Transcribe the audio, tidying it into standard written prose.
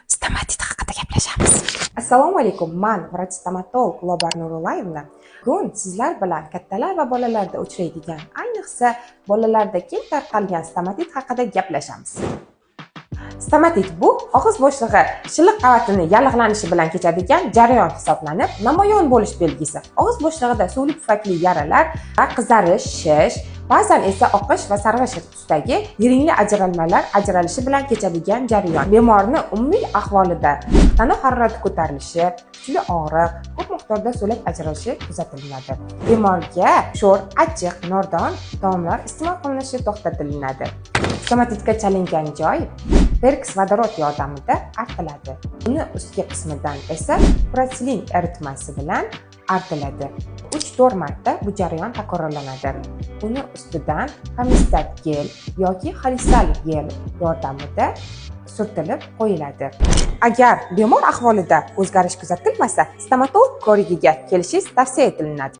Stomatit haqida gaplashamiz. Assalomu alaykum. Men vrach-stomatolog Lobar Nurulayevna. Bugun sizlar bilan kattalar va bolalarda uchraydigan, ayniqsa bolalarda keng tarqalgan stomatit haqida gaplashamiz. Stomatit bu og'iz bo'shlig'i shilliq qavatini yallig'lanishi bilan kechadigan jarayon hisoblanib, namoyon bo'lish belgisi. Og'iz bo'shlig'ida suvli pufakli yaralar, qizarish, shish, ba'zan esa oqish va sarg'ish tusidagi yiringli ajralmalar ajralishi bilan kechadigan jarayon. Bemorni umumiy ahvolida tana harorati ko'tarilishi, kuchli og'riq, ko'p miqdorda so'lak ajralishi kuzatiladi. Bemorga sho'r, achchiq, nordon taomlar iste'mol qilinishi to'xtatiladi. Stomatitga chalingan joy perks vodorod yordamida artiladi. Uni ustki qismidan esa protilin eritmasi bilan artiladi. 3-4 marta bu jarayon takrorlanadi. Uni ustidan Hamistat gel yoki Halisal gel yordamida surtilib qo'yiladi. Agar bemor ahvolida o'zgarish kuzatilmasa, stomatolog ko'rigiga kelishingiz tavsiya etiladi.